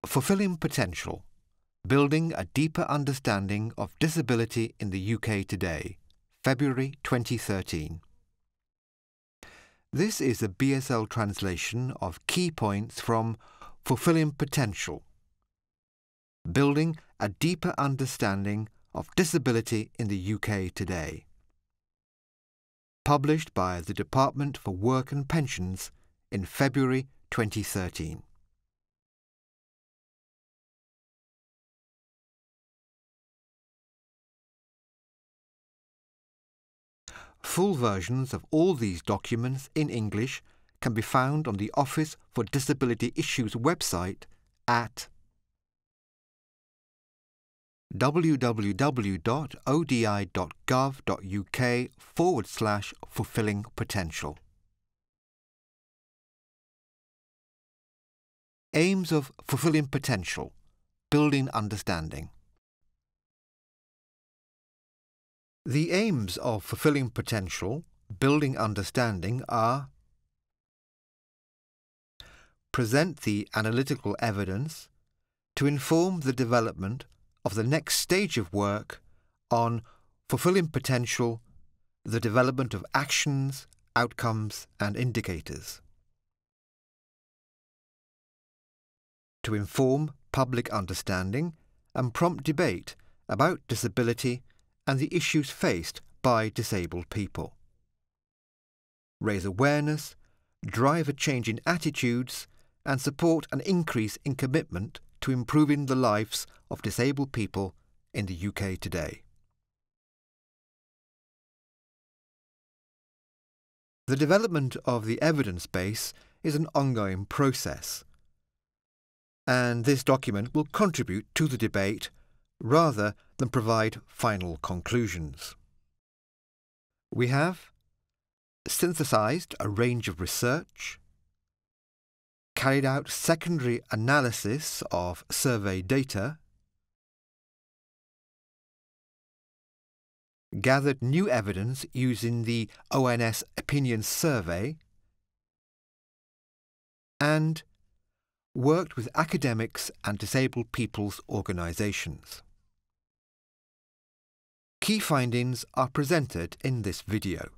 Fulfilling Potential – Building a Deeper Understanding of Disability in the UK Today, February 2013. This is a BSL translation of key points from Fulfilling Potential – Building a Deeper Understanding of Disability in the UK Today, published by the Department for Work and Pensions in February 2013. Full versions of all these documents in English can be found on the Office for Disability Issues website at www.odi.gov.uk/fulfilling potential. Aims of Fulfilling Potential – Building Understanding. The aims of Fulfilling Potential – Building Understanding are: present the analytical evidence to inform the development of the next stage of work on fulfilling potential, the development of actions, outcomes and indicators. To inform public understanding and prompt debate about disability and the issues faced by disabled people. Raise awareness, drive a change in attitudes and support an increase in commitment to improving the lives of disabled people in the UK today. The development of the evidence base is an ongoing process, and this document will contribute to the debate rather than provide final conclusions. We have synthesized a range of research, carried out secondary analysis of survey data, gathered new evidence using the ONS Opinion Survey, and worked with academics and disabled people's organisations. Key findings are presented in this video.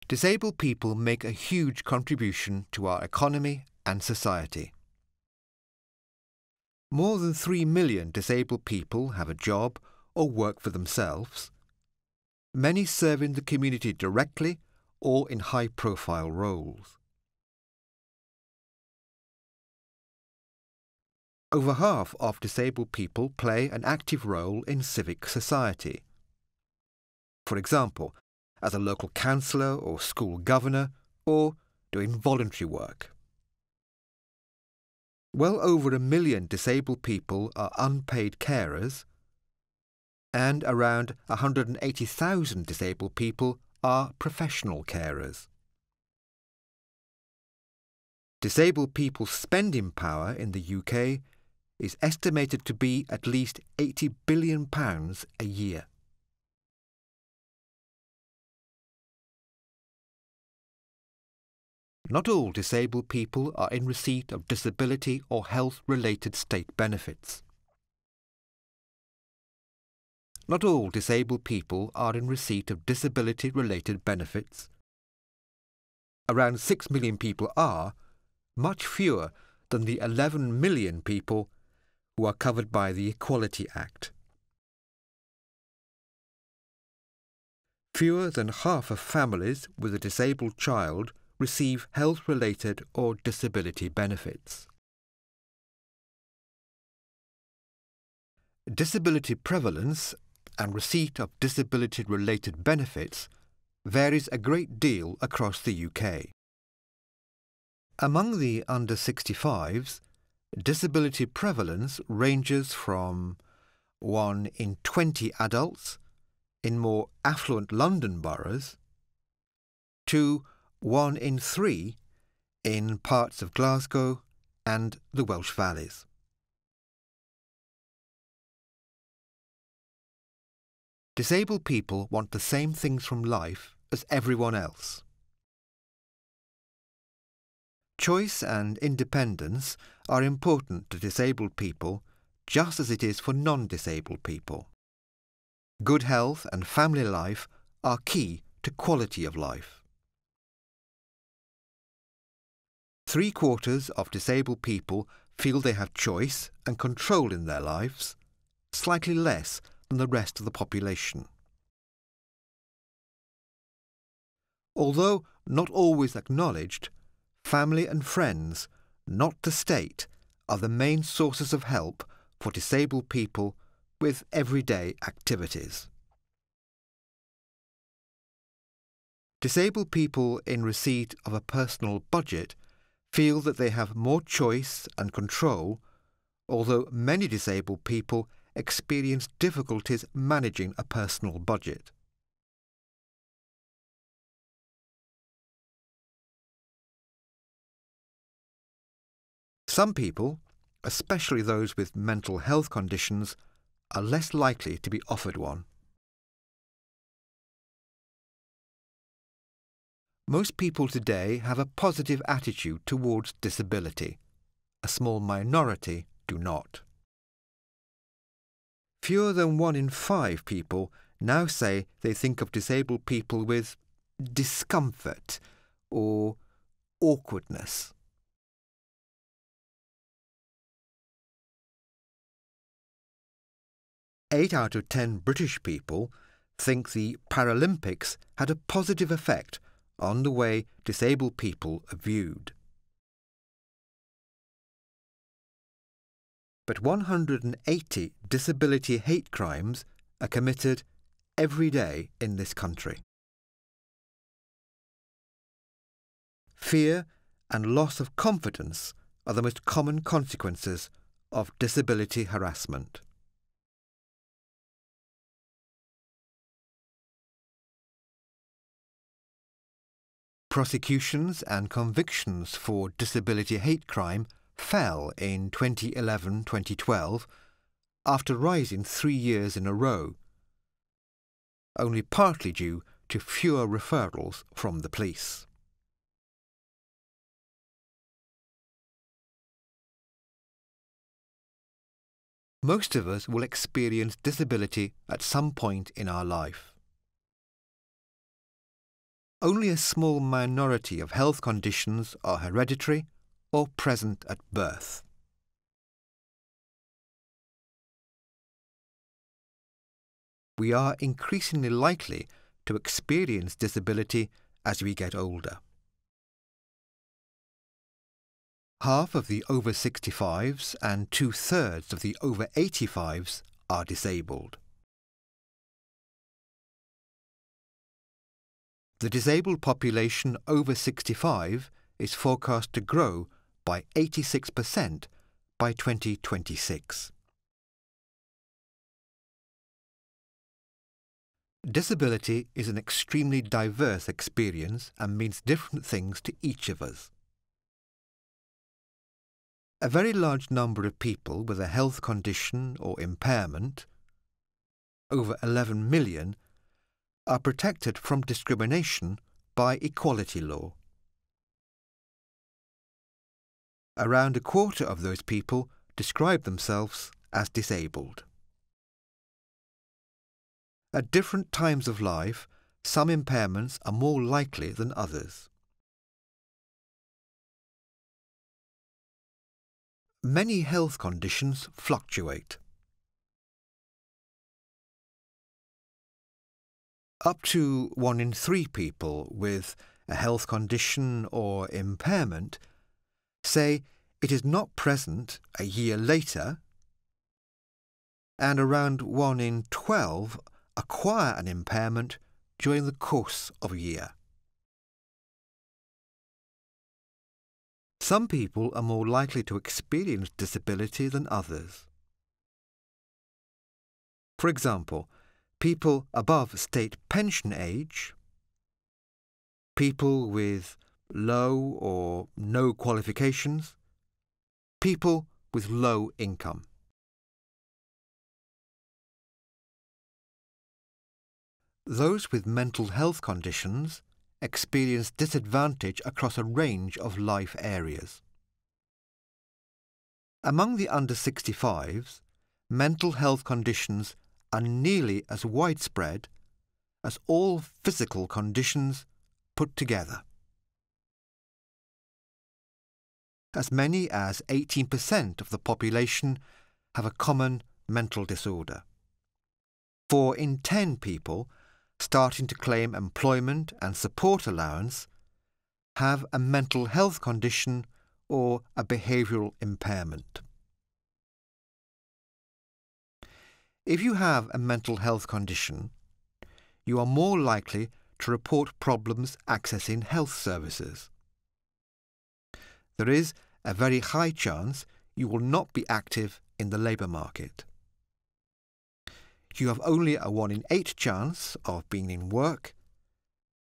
Disabled people make a huge contribution to our economy and society. More than 3 million disabled people have a job or work for themselves, many serving the community directly or in high-profile roles. Over half of disabled people play an active role in civic society. For example, as a local councillor or school governor, or doing voluntary work. Well over 1 million disabled people are unpaid carers, and around 180,000 disabled people are professional carers. Disabled people's spending power in the UK is estimated to be at least £80 billion a year. Not all disabled people are in receipt of disability or health-related state benefits. Not all disabled people are in receipt of disability-related benefits. Around 6 million people are, much fewer than the 11 million people who are covered by the Equality Act. Fewer than half of families with a disabled child receive health-related or disability benefits. Disability prevalence and receipt of disability-related benefits varies a great deal across the UK. Among the under 65s, disability prevalence ranges from 1 in 20 adults in more affluent London boroughs to 1 in 3 in parts of Glasgow and the Welsh Valleys. Disabled people want the same things from life as everyone else. Choice and independence are important to disabled people just as it is for non-disabled people. Good health and family life are key to quality of life. 3/4 of disabled people feel they have choice and control in their lives, slightly less than the rest of the population. Although not always acknowledged, family and friends, not the state, are the main sources of help for disabled people with everyday activities. Disabled people in receipt of a personal budget feel that they have more choice and control, although many disabled people experience difficulties managing a personal budget. Some people, especially those with mental health conditions, are less likely to be offered one. Most people today have a positive attitude towards disability. A small minority do not. Fewer than 1 in 5 people now say they think of disabled people with discomfort or awkwardness. 8 out of 10 British people think the Paralympics had a positive effect on the way disabled people are viewed. But 180 disability hate crimes are committed every day in this country. Fear and loss of confidence are the most common consequences of disability harassment. Prosecutions and convictions for disability hate crime fell in 2011-2012 after rising 3 years in a row, only partly due to fewer referrals from the police. Most of us will experience disability at some point in our life. Only a small minority of health conditions are hereditary or present at birth. We are increasingly likely to experience disability as we get older. Half of the over 65s and 2/3 of the over 85s are disabled. The disabled population over 65 is forecast to grow by 86% by 2026. Disability is an extremely diverse experience and means different things to each of us. A very large number of people with a health condition or impairment, over 11 million, are protected from discrimination by equality law. Around a quarter of those people describe themselves as disabled. At different times of life, some impairments are more likely than others. Many health conditions fluctuate. Up to 1 in 3 people with a health condition or impairment say it is not present a year later, and around 1 in 12 acquire an impairment during the course of a year. Some people are more likely to experience disability than others. For example, people above state pension age, people with low or no qualifications, people with low income. Those with mental health conditions, experience disadvantage across a range of life areas. Among the under 65s, mental health conditions are nearly as widespread as all physical conditions put together. As many as 18% of the population have a common mental disorder. 4 in 10 people starting to claim employment and support allowance have a mental health condition or a behavioural impairment. If you have a mental health condition, you are more likely to report problems accessing health services. There is a very high chance you will not be active in the labour market. You have only a 1 in 8 chance of being in work,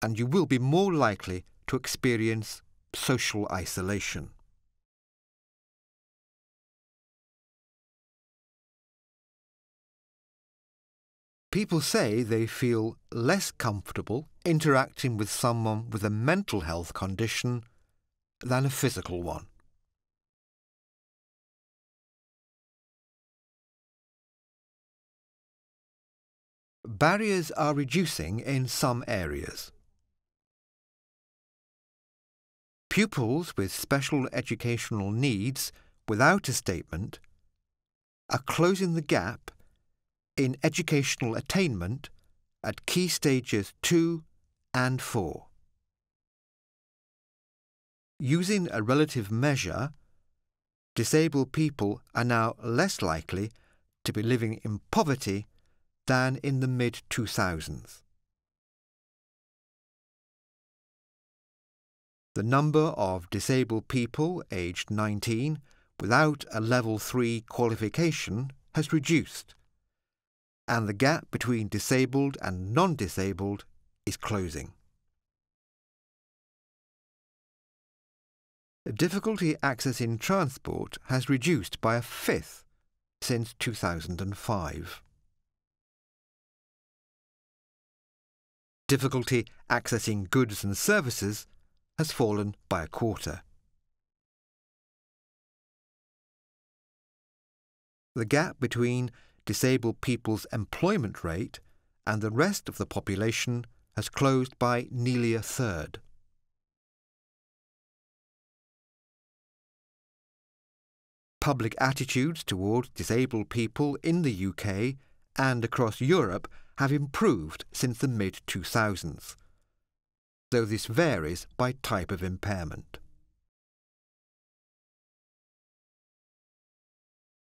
and you will be more likely to experience social isolation. People say they feel less comfortable interacting with someone with a mental health condition than a physical one. Barriers are reducing in some areas. Pupils with special educational needs without a statement are closing the gap in educational attainment at key stages 2 and 4. Using a relative measure, disabled people are now less likely to be living in poverty than in the mid-2000s. The number of disabled people aged 19 without a Level 3 qualification has reduced, and the gap between disabled and non-disabled is closing. Difficulty accessing transport has reduced by 1/5 since 2005. Difficulty accessing goods and services has fallen by 1/4. The gap between disabled people's employment rate and the rest of the population has closed by nearly 1/3. Public attitudes towards disabled people in the UK and across Europe have improved since the mid-2000s, though this varies by type of impairment.